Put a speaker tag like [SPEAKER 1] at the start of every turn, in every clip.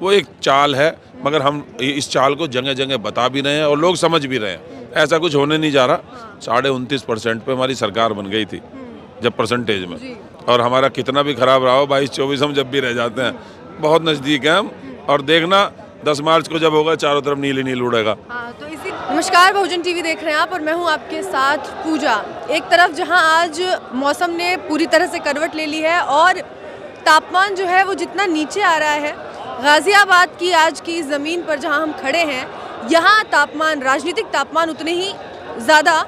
[SPEAKER 1] वो एक चाल है, मगर हम इस चाल को जगह जगह बता भी रहे हैं और लोग समझ भी रहे हैं। ऐसा कुछ होने नहीं जा रहा। 29.5% पे हमारी सरकार बन गई थी जब परसेंटेज में, और हमारा कितना भी खराब रहा हो 22-24 हम जब भी रह जाते हैं, बहुत नज़दीक है हम। और देखना 10 मार्च को जब होगा चारों तरफ नील नील उड़ेगा।
[SPEAKER 2] तो इसी नमस्कार, बहुजन टीवी देख रहे हैं आप और मैं हूं आपके साथ पूजा। एक तरफ जहां आज मौसम ने पूरी तरह से करवट ले ली है और तापमान जो है वो जितना नीचे आ रहा है, गाज़ियाबाद की आज की ज़मीन पर जहां हम खड़े हैं, यहाँ तापमान, राजनीतिक तापमान उतने ही ज़्यादा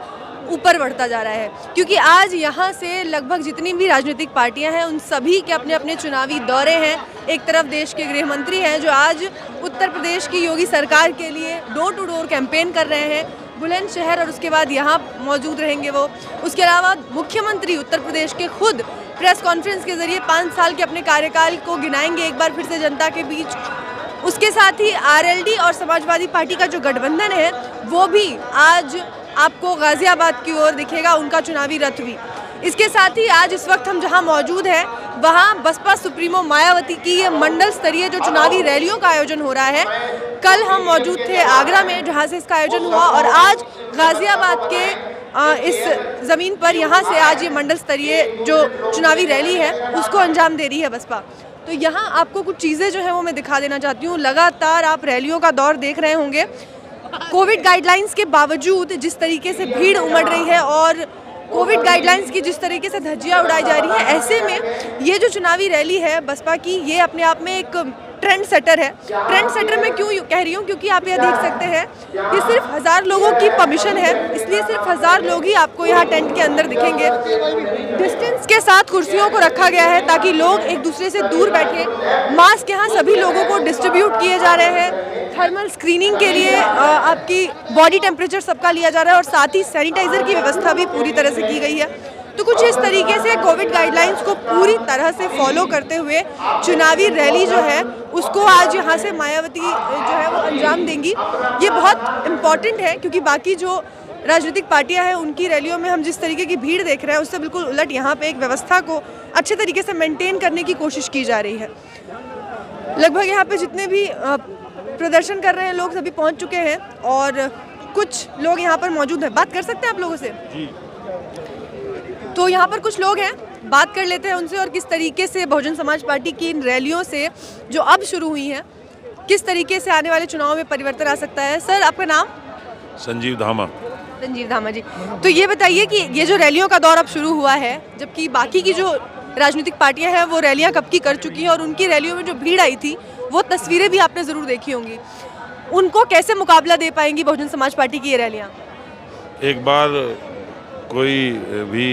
[SPEAKER 2] ऊपर बढ़ता जा रहा है, क्योंकि आज यहाँ से लगभग जितनी भी राजनीतिक पार्टियां हैं उन सभी के अपने अपने चुनावी दौरे हैं। एक तरफ देश के गृह मंत्री हैं जो आज उत्तर प्रदेश की योगी सरकार के लिए डोर टू डोर कैंपेन कर रहे हैं बुलंदशहर, और उसके बाद यहाँ मौजूद रहेंगे वो। उसके अलावा मुख्यमंत्री उत्तर प्रदेश के खुद प्रेस कॉन्फ्रेंस के जरिए 5 साल के अपने कार्यकाल को गिनाएंगे एक बार फिर से जनता के बीच। उसके साथ ही आरएलडी और समाजवादी पार्टी का जो गठबंधन है वो भी आज आपको गाज़ियाबाद की ओर दिखेगा, उनका चुनावी रथ भी। इसके साथ ही आज इस वक्त हम जहां मौजूद हैं वहां बसपा सुप्रीमो मायावती की ये मंडल स्तरीय जो चुनावी रैलियों का आयोजन हो रहा है। कल हम मौजूद थे आगरा में जहां से इसका आयोजन हुआ, और आज गाज़ियाबाद के इस ज़मीन पर यहाँ से आज ये मंडल स्तरीय जो चुनावी रैली है उसको अंजाम दे रही है बसपा। तो यहाँ आपको कुछ चीज़ें जो है वो मैं दिखा देना चाहती हूँ। लगातार आप रैलियों का दौर देख रहे होंगे। कोविड गाइडलाइंस के बावजूद जिस तरीके से भीड़ उमड़ रही है और कोविड गाइडलाइंस की जिस तरीके से धज्जियां उड़ाई जा रही है, ऐसे में ये जो चुनावी रैली है बसपा की, ये अपने आप में एक ट्रेंड सेटर है। ट्रेंड सेटर मैं क्यों कह रही हूँ, क्योंकि आप यह देख सकते हैं कि सिर्फ 1000 लोगों की परमिशन है, इसलिए सिर्फ 1000 लोग ही आपको यहाँ टेंट के अंदर दिखेंगे। डिस्टेंस के साथ कुर्सियों को रखा गया है ताकि लोग एक दूसरे से दूर बैठे। मास्क यहाँ सभी लोगों को डिस्ट्रीब्यूट किए जा रहे हैं। थर्मल स्क्रीनिंग के लिए आपकी बॉडी टेम्परेचर सबका लिया जा रहा है, और साथ ही सैनिटाइजर की व्यवस्था भी पूरी तरह से की गई है। तो कुछ इस तरीके से कोविड गाइडलाइंस को पूरी तरह से फॉलो करते हुए चुनावी रैली जो है उसको आज यहाँ से मायावती जो है वो अंजाम देंगी। ये बहुत इम्पॉर्टेंट है, क्योंकि बाकी जो राजनीतिक पार्टियां हैं उनकी रैलियों में हम जिस तरीके की भीड़ देख रहे हैं उससे बिल्कुल उलट यहाँ पे एक व्यवस्था को अच्छे तरीके से मेंटेन करने की कोशिश की जा रही है। लगभग यहाँ पे जितने भी प्रदर्शन कर रहे हैं लोग सभी पहुँच चुके हैं, और कुछ लोग यहाँ पर मौजूद हैं। बात कर सकते हैं आप लोगों से? तो यहाँ पर कुछ लोग हैं, बात कर लेते हैं उनसे, और किस तरीके से बहुजन समाज पार्टी की इन रैलियों से जो अब शुरू हुई हैं किस तरीके से आने वाले चुनाव में परिवर्तन आ सकता है। सर, आपका नाम?
[SPEAKER 1] संजीव धामा।
[SPEAKER 2] संजीव धामा जी, तो ये बताइए कि ये जो रैलियों का दौर अब शुरू हुआ है, जबकि बाकी की जो राजनीतिक पार्टियां हैं वो रैलियां कब की कर चुकी हैं, और उनकी रैलियों में जो भीड़ आई थी वो तस्वीरें भी आपने ज़रूर देखी होंगी, उनको कैसे मुकाबला दे पाएंगी बहुजन समाज पार्टी की ये रैलियाँ?
[SPEAKER 1] एक बार कोई भी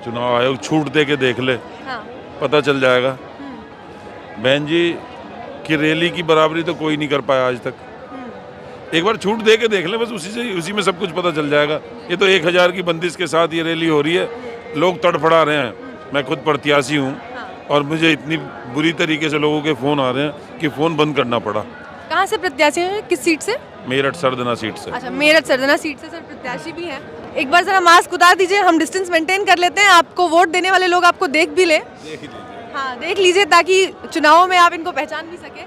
[SPEAKER 1] चुनाव आयोग छूट दे के देख ले,
[SPEAKER 2] हाँ।
[SPEAKER 1] पता चल जाएगा। बहन जी की रैली की बराबरी तो कोई नहीं कर पाया आज तक। एक बार छूट दे के देख ले, बस उसी में सब कुछ पता चल जाएगा। ये तो 1000 की बंदिश के साथ ये रैली हो रही है, लोग तड़फड़ा रहे हैं। मैं खुद प्रत्याशी हूँ, और मुझे इतनी बुरी तरीके से लोगों के फ़ोन आ रहे हैं कि फ़ोन बंद करना पड़ा।
[SPEAKER 2] कहाँ से प्रत्याशी हैं, किस सीट से?
[SPEAKER 1] मेरठ सरदना सीट से।
[SPEAKER 2] अच्छा, मेरठ सरदना सीट से सर प्रत्याशी भी हैं। एक बार जरा मास्क उतार दीजिए, हम डिस्टेंस मेंटेन कर लेते हैं, आपको वोट देने वाले लोग आपको देख भी ले। हाँ, देख लीजिए ताकि चुनावों में आप इनको पहचान भी सके।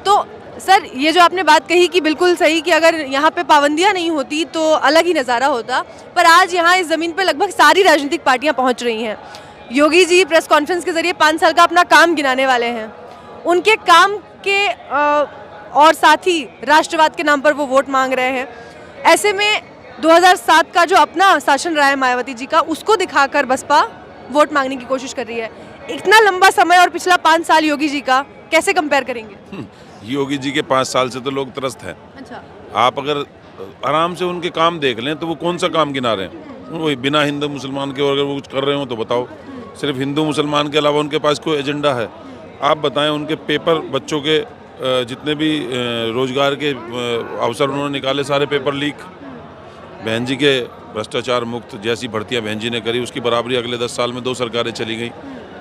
[SPEAKER 2] तो सर, ये जो आपने बात कही कि बिल्कुल सही कि अगर यहाँ पे पाबंदियाँ नहीं होती तो अलग ही नज़ारा होता, पर आज यहाँ इस ज़मीन पे लगभग सारी राजनीतिक पार्टियाँ पहुँच रही हैं। योगी जी प्रेस कॉन्फ्रेंस के जरिए 5 साल का अपना काम गिनाने वाले हैं। उनके काम के और साथ ही राष्ट्रवाद के नाम पर वो वोट मांग रहे हैं। ऐसे में 2007 का जो अपना शासन रहा है मायावती जी का, उसको दिखाकर बसपा वोट मांगने की कोशिश कर रही है। इतना लंबा समय और पिछला 5 साल योगी जी का कैसे कंपेयर करेंगे?
[SPEAKER 1] योगी जी के 5 साल से तो लोग त्रस्त हैं।
[SPEAKER 2] अच्छा।
[SPEAKER 1] आप अगर आराम से उनके काम देख लें तो वो कौन सा काम गिना रहे हैं? वही बिना हिंदू मुसलमान के, अगर वो कुछ कर रहे हो तो बताओ। सिर्फ हिंदू मुसलमान के अलावा उनके पास कोई एजेंडा है? आप बताएं। उनके पेपर, बच्चों के जितने भी रोजगार के अवसर उन्होंने निकाले, सारे पेपर लीक। बहन जी के भ्रष्टाचार मुक्त जैसी भर्तियां बहन जी ने करी, उसकी बराबरी अगले 10 साल में 2 सरकारें चली गई,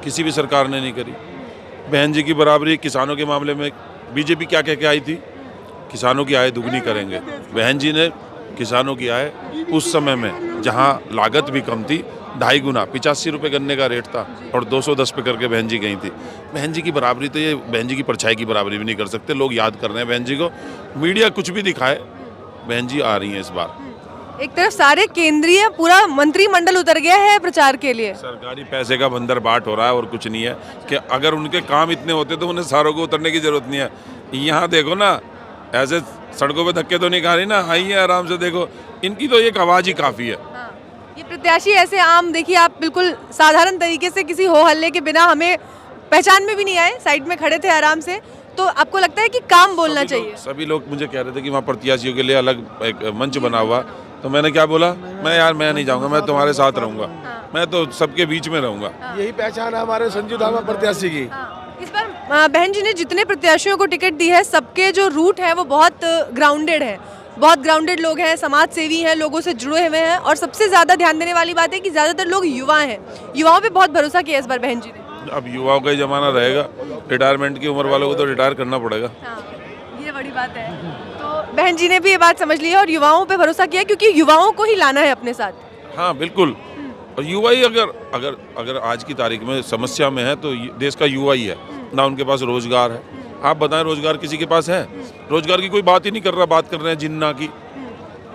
[SPEAKER 1] किसी भी सरकार ने नहीं करी। बहन जी की बराबरी किसानों के मामले में बीजेपी क्या कह के आई थी? किसानों की आय दुगनी करेंगे। बहन जी ने किसानों की आय उस समय में जहाँ लागत भी कम थी 2.5 गुना 85 रुपये गन्ने का रेट था और 210 पे करके बहन जी गई थी। बहन जी की बराबरी तो ये बहन जी की परछाई की बराबरी भी नहीं कर सकते। लोग याद कर रहे हैं बहन जी को, मीडिया कुछ भी दिखाए, बहन जी आ रही हैं इस बार।
[SPEAKER 2] एक तरफ सारे केंद्रीय पूरा मंत्रिमंडल उतर गया है प्रचार के लिए।
[SPEAKER 1] सरकारी पैसे का बंदर बाट हो रहा है और कुछ नहीं है कि अगर उनके काम इतने होते तो उन्हें सारों को उतरने की जरूरत नहीं है। यहाँ देखो ना, ऐसे सड़कों पे धक्के तो नहीं खा रही ना, आई है आराम से, देखो इनकी तो एक आवाज़ ही काफ़ी है।
[SPEAKER 2] ये प्रत्याशी ऐसे आम, देखिए आप बिल्कुल साधारण तरीके से किसी हो हल्ले के बिना हमें पहचान में भी नहीं आए, साइड में खड़े थे आराम से। तो आपको लगता है कि काम बोलना चाहिए?
[SPEAKER 1] सभी लोग मुझे कह रहे थे कि वहाँ प्रत्याशियों के लिए अलग एक मंच बना हुआ, तो मैंने क्या बोला, मैं नहीं जाऊँगा, मैं तुम्हारे साथ रहूँगा, मैं तो सबके बीच में रहूँगा।
[SPEAKER 3] यही पहचान है हमारे संजू धामा प्रत्याशी की।
[SPEAKER 2] इस बार बहन जी ने जितने प्रत्याशियों को टिकट दी है, सबके जो रूट है वो बहुत ग्राउंडेड है, बहुत ग्राउंडेड लोग हैं, समाज सेवी हैं, लोगों से जुड़े हुए हैं। और सबसे ज़्यादा ध्यान देने वाली बात है कि ज़्यादातर लोग युवा हैं, युवाओं पे बहुत भरोसा किया इस बार बहन जी ने।
[SPEAKER 1] अब युवाओं का ही जमाना रहेगा, रिटायरमेंट की उम्र वालों को तो रिटायर करना पड़ेगा।
[SPEAKER 2] ये बड़ी बात है। तो बहन जी ने भी ये बात समझ ली है और युवाओं पे भरोसा किया, क्योंकि युवाओं को ही लाना है अपने साथ।
[SPEAKER 1] हाँ बिल्कुल, और युवा ही अगर आज की तारीख में समस्या में है तो देश का युवा ही है ना। उनके पास रोजगार है, आप बताएं रोजगार किसी के पास है? रोजगार की कोई बात ही नहीं कर रहा, बात कर रहे हैं जिन्ना की।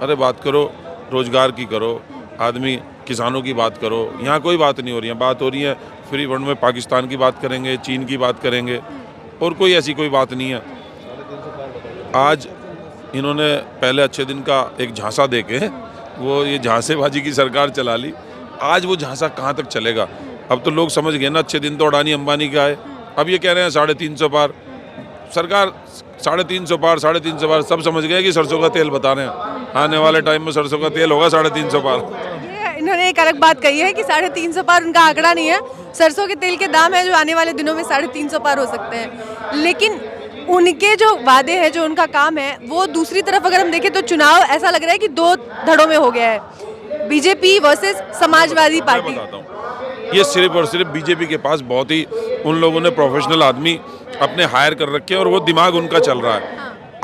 [SPEAKER 1] अरे बात करो, रोजगार की करो, आदमी किसानों की बात करो। यहाँ कोई बात नहीं हो रही है, बात हो रही है फ्री फंड में पाकिस्तान की बात करेंगे, चीन की बात करेंगे, और कोई ऐसी कोई बात नहीं है। आज इन्होंने पहले अच्छे दिन का एक झांसा दे के वो ये झांसेबाजी की सरकार चला ली। आज वो झांसा कहाँ तक चलेगा? अब तो लोग समझ गए ना, अच्छे दिन तो अडानी अंबानी का है। अब ये कह रहे हैं 350 पार, सरकार 350 पार, 350 पार, सब समझ गए कि सरसों का तेल बता रहे हैं, आने वाले टाइम में सरसों का तेल होगा 350 पार।
[SPEAKER 2] इन्होंने एक अलग बात कही है कि 350 पार उनका आंकड़ा नहीं है, सरसों के तेल के दाम है जो आने वाले दिनों में 350 पार हो सकते हैं। लेकिन उनके जो वादे हैं, जो उनका काम है, वो दूसरी तरफ अगर हम देखें तो चुनाव ऐसा लग रहा है कि 2 धड़ों में हो गया है, बीजेपी वर्सेस समाजवादी पार्टी।
[SPEAKER 1] मैं बताता हूँ, ये सिर्फ और सिर्फ बीजेपी के पास बहुत ही उन लोगों ने प्रोफेशनल आदमी अपने हायर कर रखे हैं और वो दिमाग उनका चल रहा है।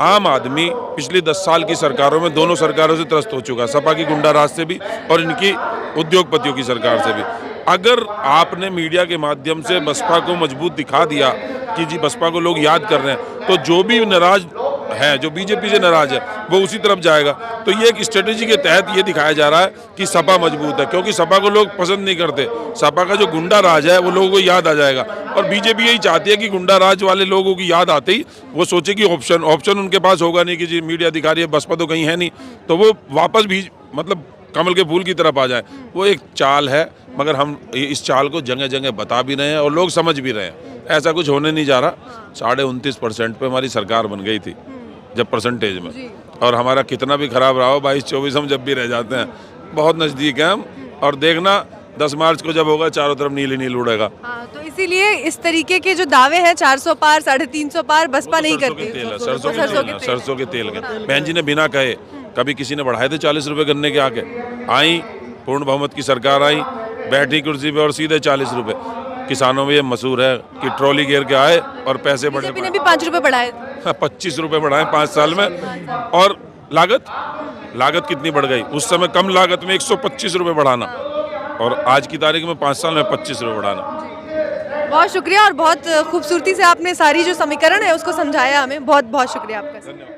[SPEAKER 1] आम आदमी पिछली 10 साल की सरकारों में दोनों सरकारों से त्रस्त हो चुका है, सपा की गुंडा राज से भी और इनकी उद्योगपतियों की सरकार से भी। अगर आपने मीडिया के माध्यम से बसपा को मजबूत दिखा दिया कि जी बसपा को लोग याद कर रहे हैं, तो जो भी नाराज है, जो बीजेपी से नाराज है, वो उसी तरफ जाएगा। तो ये एक स्ट्रेटेजी के तहत ये दिखाया जा रहा है कि सपा मजबूत है, क्योंकि सपा को लोग पसंद नहीं करते। सपा का जो गुंडा राज है वो लोगों को याद आ जाएगा, और बीजेपी यही चाहती है कि गुंडा राज वाले लोगों की याद आते ही वो सोचे कि ऑप्शन उनके पास होगा नहीं कि जी मीडिया दिखा रही है, बसपा तो कहीं है नहीं, तो वो वापस भी मतलब कमल के फूल की तरफ आ जाए। वो एक चाल है, मगर हम इस चाल को जगह जगह बता भी रहे हैं और लोग समझ भी रहे हैं। ऐसा कुछ होने नहीं जा रहा। 29.5% पे हमारी सरकार बन गई थी जब परसेंटेज में, और हमारा कितना भी खराब रहा हो 22-24 हम जब भी रह जाते हैं, बहुत नज़दीक है हम। और देखना 10 मार्च को जब होगा चारों तरफ नील ही नील उड़ेगा।
[SPEAKER 2] तो इसीलिए इस तरीके के जो दावे हैं 400 पार 350 पार बसपा नहीं करती।
[SPEAKER 1] सरसों के तेल के बहन जी ने बिना कहे, कभी किसी ने बढ़ाए थे 40 रुपए गन्ने के आके, आई पूर्ण बहुमत की सरकार आई, बैठी कुर्सी पे और सीधे 40 रुपए। किसानों में ये मशहूर है कि ट्रॉली घेर के आए और पैसे बढ़े।
[SPEAKER 2] बीजेपी ने भी 5 रुपए बढ़ाए,
[SPEAKER 1] 25 रुपए बढ़ाए 5 साल में। और लागत कितनी बढ़ गई? उस समय कम लागत में 125 रुपए बढ़ाना, और आज की तारीख में 5 साल में 25 रुपए बढ़ाना।
[SPEAKER 2] बहुत शुक्रिया, और बहुत खूबसूरती से आपने सारी जो समीकरण है उसको समझाया हमें। बहुत बहुत शुक्रिया आपका।
[SPEAKER 1] धन्यवाद।